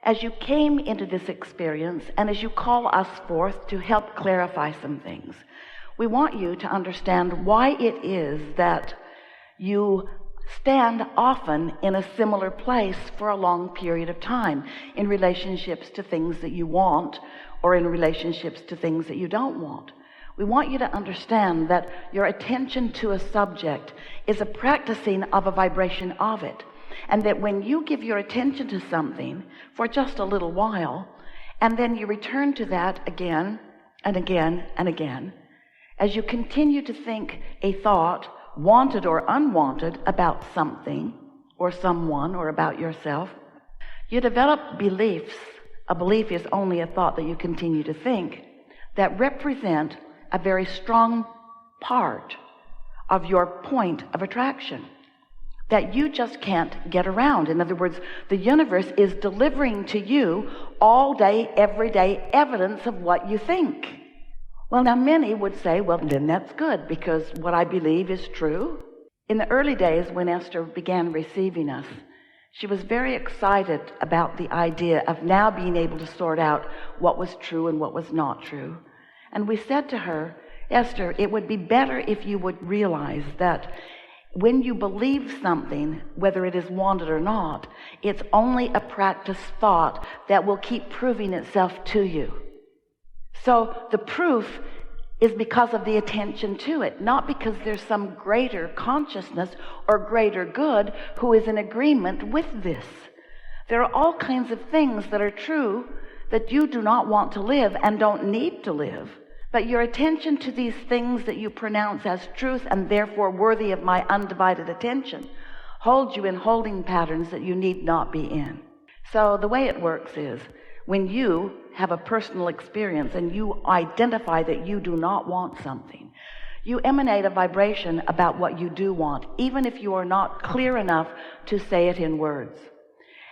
as you came into this experience and as you call us forth to help clarify some things, we want you to understand why it is that you stand often in a similar place for a long period of time in relationships to things that you want or in relationships to things that you don't want. We want you to understand that your attention to a subject is a practicing of a vibration of it, and that when you give your attention to something for just a little while, and then you return to that again and again and again, as you continue to think a thought, wanted or unwanted, about something or someone or about yourself, you develop beliefs. A belief is only a thought that you continue to think, that represent a very strong part of your point of attraction that you just can't get around. In other words, the universe is delivering to you all day, every day, evidence of what you think. Well, now many would say, well, then that's good, because what I believe is true. In the early days when Esther began receiving us, she was very excited about the idea of now being able to sort out what was true and what was not true. And we said to her, Esther, it would be better if you would realize that when you believe something, whether it is wanted or not, it's only a practice thought that will keep proving itself to you. So the proof is because of the attention to it, not because there's some greater consciousness or greater good who is in agreement with this. There are all kinds of things that are true that you do not want to live and don't need to live. But your attention to these things that you pronounce as truth and therefore worthy of my undivided attention holds you in holding patterns that you need not be in. So the way it works is, when you have a personal experience and you identify that you do not want something, you emanate a vibration about what you do want, even if you are not clear enough to say it in words.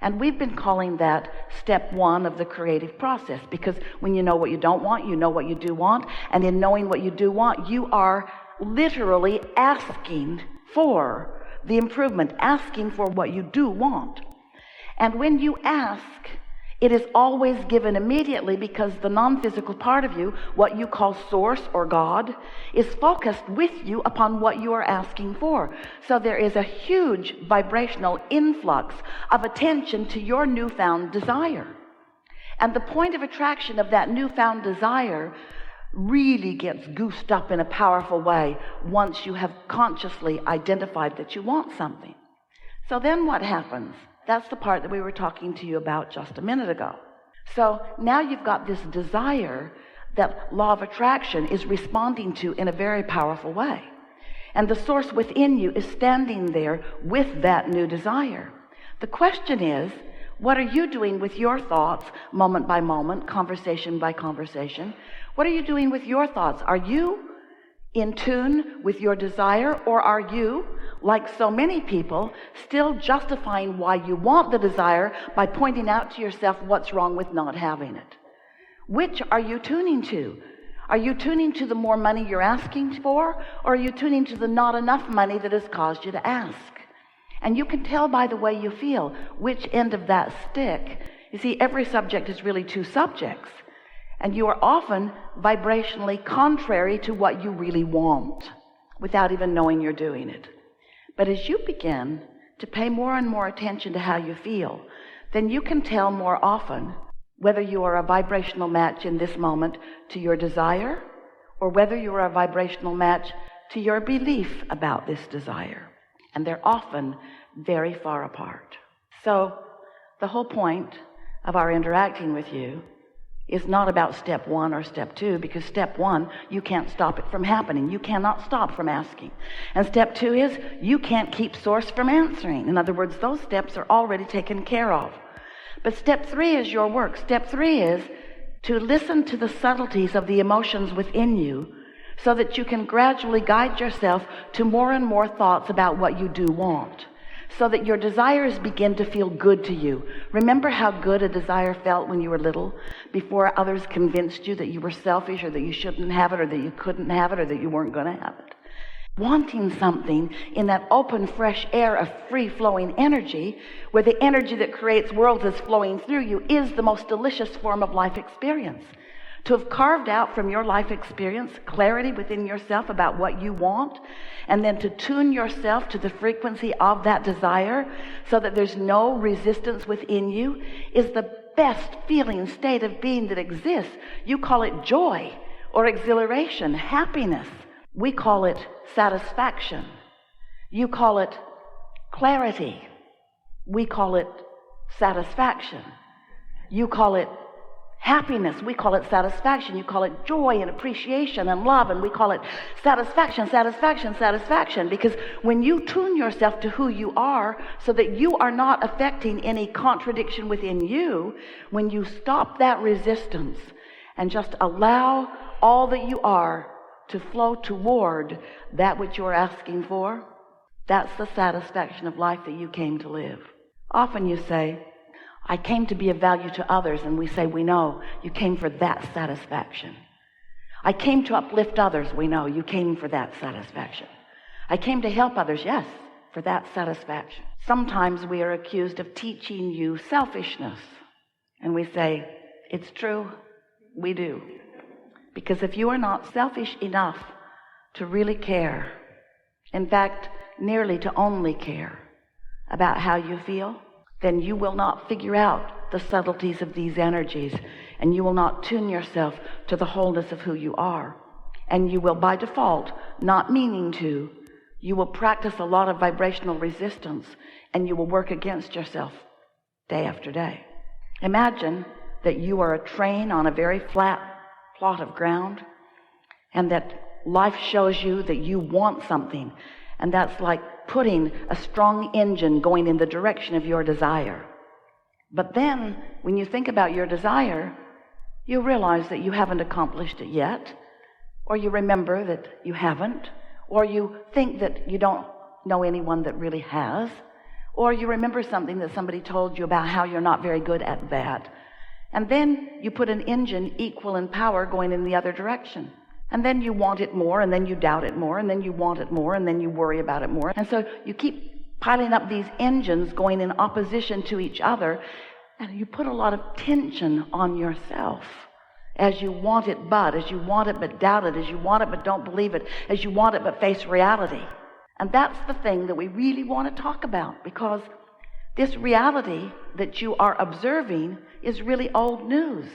And we've been calling that step one of the creative process, because when you know what you don't want, you know what you do want, and in knowing what you do want, you are literally asking for the improvement, asking for what you do want. And when you ask, it is always given immediately, because the non-physical part of you, what you call source or God, is focused with you upon what you are asking for. So there is a huge vibrational influx of attention to your newfound desire. And the point of attraction of that newfound desire really gets goosed up in a powerful way once you have consciously identified that you want something. So then what happens? That's the part that we were talking to you about just a minute ago. So now you've got this desire that law of attraction is responding to in a very powerful way. And the source within you is standing there with that new desire. The question is, what are you doing with your thoughts moment by moment, conversation by conversation? What are you doing with your thoughts? Are you in tune with your desire, or are you, like so many people, still justifying why you want the desire by pointing out to yourself what's wrong with not having it? Which are you tuning to? Are you tuning to the more money you're asking for, or are you tuning to the not enough money that has caused you to ask? And you can tell by the way you feel which end of that stick. You see, every subject is really two subjects. And you are often vibrationally contrary to what you really want without even knowing you're doing it. But as you begin to pay more and more attention to how you feel, then you can tell more often whether you are a vibrational match in this moment to your desire, or whether you are a vibrational match to your belief about this desire. And they're often very far apart. So the whole point of our interacting with you is not about step one or step two, because step one, you can't stop it from happening. You cannot stop from asking. And step two is, you can't keep source from answering. In other words, those steps are already taken care of. But step three is your work. Step three is to listen to the subtleties of the emotions within you, so that you can gradually guide yourself to more and more thoughts about what you do want, so that your desires begin to feel good to you. Remember how good a desire felt when you were little, before others convinced you that you were selfish, or that you shouldn't have it, or that you couldn't have it, or that you weren't going to have it. wanting something in that open, fresh air of free-flowing energy, where the energy that creates worlds is flowing through you, is the most delicious form of life experience. To have carved out from your life experience clarity within yourself about what you want, and then to tune yourself to the frequency of that desire so that there's no resistance within you, is the best feeling state of being that exists. You call it joy or exhilaration, happiness. We call it satisfaction. You call it clarity. We call it satisfaction. You call it happiness. We call it satisfaction. You call it joy and appreciation and love, and we call it satisfaction, satisfaction, satisfaction. Because when you tune yourself to who you are so that you are not affecting any contradiction within you, when you stop that resistance and just allow all that you are to flow toward that which you're asking for, that's the satisfaction of life that you came to live. Often you say, I came to be of value to others, and we say, we know you came for that satisfaction. I came to uplift others, we know you came for that satisfaction. I came to help others, yes, for that satisfaction. Sometimes we are accused of teaching you selfishness, and we say, it's true, we do. Because if you are not selfish enough to really care, in fact, nearly to only care about how you feel, then you will not figure out the subtleties of these energies, and you will not tune yourself to the wholeness of who you are. And you will, by default, not meaning to, you will practice a lot of vibrational resistance, and you will work against yourself day after day. Imagine that you are a train on a very flat plot of ground, and that life shows you that you want something, and that's like putting a strong engine going in the direction of your desire. But then, when you think about your desire, you realize that you haven't accomplished it yet, or you remember that you haven't, or you think that you don't know anyone that really has, or you remember something that somebody told you about how you're not very good at that. And then you put an engine equal in power going in the other direction. And then you want it more, and then you doubt it more, and then you want it more, and then you worry about it more. And so you keep piling up these engines going in opposition to each other, and you put a lot of tension on yourself as you want it but doubt it, as you want it but don't believe it, as you want it but face reality. And that's the thing that we really want to talk about, because this reality that you are observing is really old news.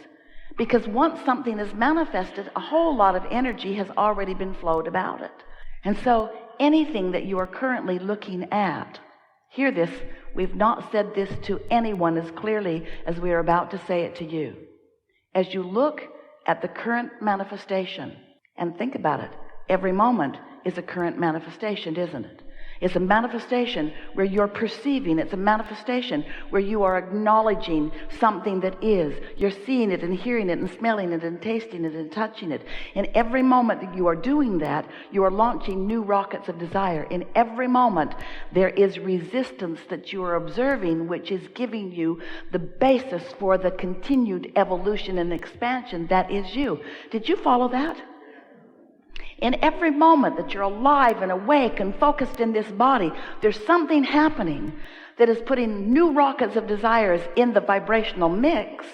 Because once something is manifested, a whole lot of energy has already been flowed about it. And so anything that you are currently looking at, hear this, we've not said this to anyone as clearly as we are about to say it to you. As you look at the current manifestation, and think about it, every moment is a current manifestation, isn't it? It's a manifestation where you're perceiving. It's a manifestation where you are acknowledging something that is. You're seeing it and hearing it and smelling it and tasting it and touching it. In every moment that you are doing that, you are launching new rockets of desire. In every moment, there is resistance that you are observing, which is giving you the basis for the continued evolution and expansion that is you. Did you follow that? In every moment that you're alive and awake and focused in this body, there's something happening that is putting new rockets of desires in the vibrational mix,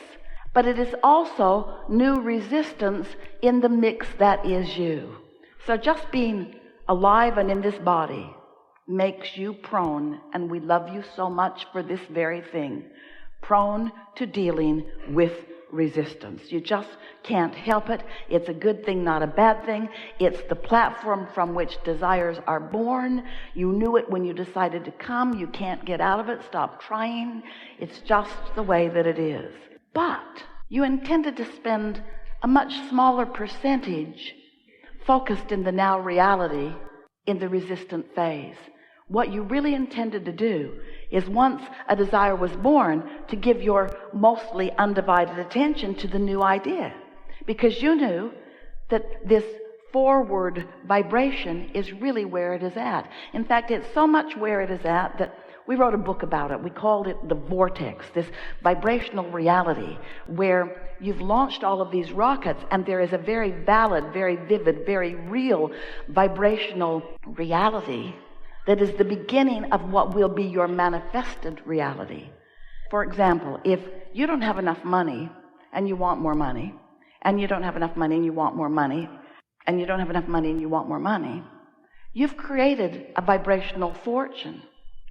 but it is also new resistance in the mix that is you. So just being alive and in this body makes you prone, and we love you so much for this very thing, prone to dealing with resistance. You just can't help it. It's a good thing, not a bad thing. It's the platform from which desires are born. You knew it when you decided to come. You can't get out of it. Stop trying. It's just the way that it is. But you intended to spend a much smaller percentage focused in the now reality in the resistant phase. What you really intended to do is, once a desire was born, to give your mostly undivided attention to the new idea. Because you knew that this forward vibration is really where it is at. In fact, it's so much where it is at that We wrote a book about it. We called it the Vortex, this vibrational reality where you've launched all of these rockets and there is a very valid, very vivid, very real vibrational reality that is the beginning of what will be your manifested reality. For example, if you don't have enough money and you want more money, and you don't have enough money and you want more money, and you don't have enough money and you want more money, you've created a vibrational fortune.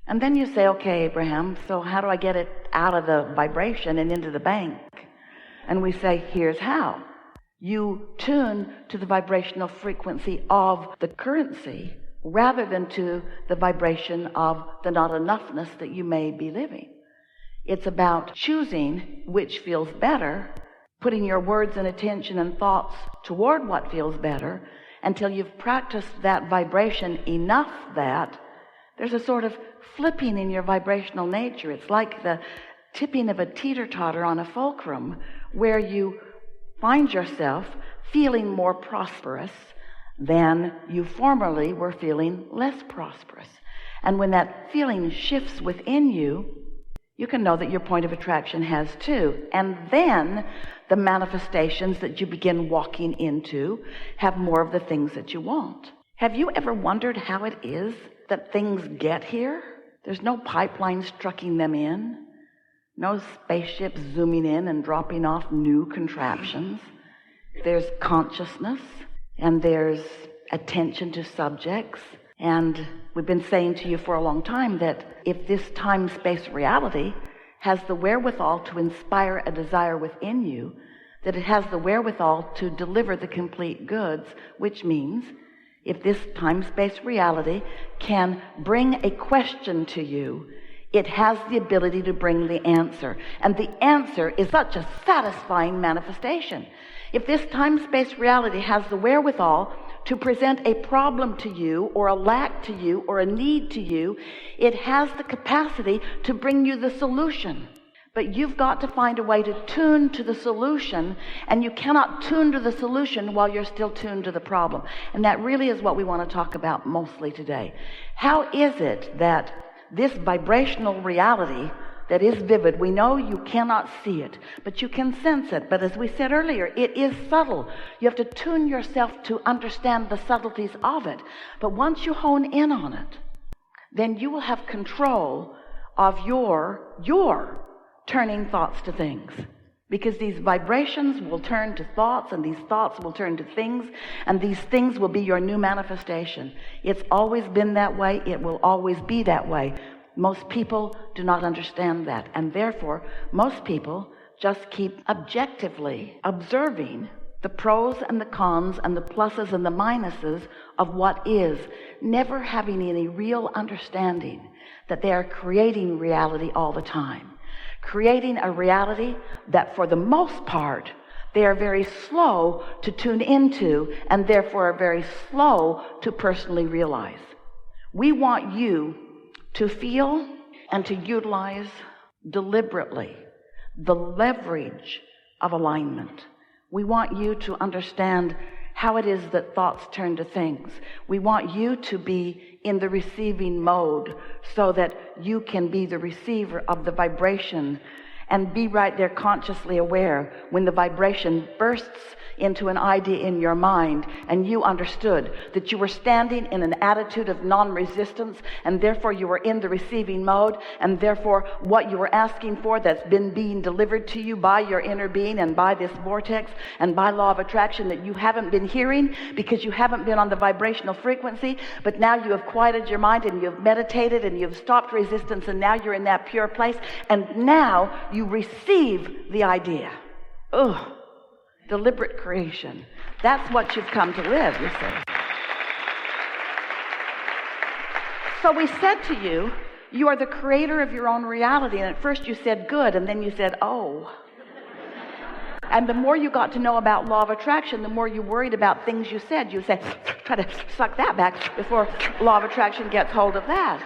And then you say, okay, Abraham, so how do I get it out of the vibration and into the bank? And we say, here's how. You tune to the vibrational frequency of the currency rather than to the vibration of the not enoughness that you may be living. It's about choosing which feels better, putting your words and attention and thoughts toward what feels better until you've practiced that vibration enough that there's a sort of flipping in your vibrational nature. It's like the tipping of a teeter-totter on a fulcrum where you find yourself feeling more prosperous than you formerly were feeling less prosperous. And when that feeling shifts within you, you can know that your point of attraction has too. And then the manifestations that you begin walking into have more of the things that you want. Have you ever wondered how it is that things get here? There's no pipelines trucking them in, no spaceships zooming in and dropping off new contraptions. There's consciousness, and there's attention to subjects. And we've been saying to you for a long time that if this time-space reality has the wherewithal to inspire a desire within you, that it has the wherewithal to deliver the complete goods, which means if this time-space reality can bring a question to you, it has the ability to bring the answer. And the answer is such a satisfying manifestation. If this time-space reality has the wherewithal to present a problem to you, or a lack to you, or a need to you, it has the capacity to bring you the solution. But you've got to find a way to tune to the solution, and you cannot tune to the solution while you're still tuned to the problem. And that really is what we want to talk about mostly today. How is it that this vibrational reality that is vivid, we know you cannot see it, but you can sense it. But as we said earlier, it is subtle. You have to tune yourself to understand the subtleties of it. But once you hone in on it, then you will have control of your turning thoughts to things. Because these vibrations will turn to thoughts, and these thoughts will turn to things, and these things will be your new manifestation. It's always been that way. It will always be that way. Most people do not understand that, and therefore most people just keep objectively observing the pros and the cons and the pluses and the minuses of what is, never having any real understanding that they are creating reality all the time. Creating a reality that for the most part they are very slow to tune into, and therefore are very slow to personally realize. We want you to feel and to utilize deliberately the leverage of alignment. We want you to understand how it is that thoughts turn to things. We want you to be in the receiving mode so that you can be the receiver of the vibration and be right there consciously aware when the vibration bursts into an idea in your mind, and you understood that you were standing in an attitude of non-resistance, and therefore you were in the receiving mode, and therefore what you were asking for that's been being delivered to you by your inner being and by this vortex and by law of attraction that you haven't been hearing because you haven't been on the vibrational frequency, but now you have quieted your mind and you've meditated and you've stopped resistance, and now you're in that pure place, and now you receive the idea. Ugh. Deliberate creation. That's what you've come to live, you see. So we said to you, you are the creator of your own reality. And at first you said good, and then you said, oh. And the more you got to know about law of attraction, the more you worried about things you said. You said, try to suck that back before law of attraction gets hold of that.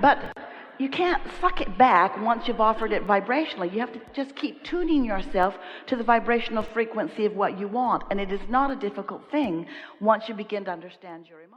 But you can't suck it back once you've offered it vibrationally. You have to just keep tuning yourself to the vibrational frequency of what you want. And it is not a difficult thing once you begin to understand your emotions.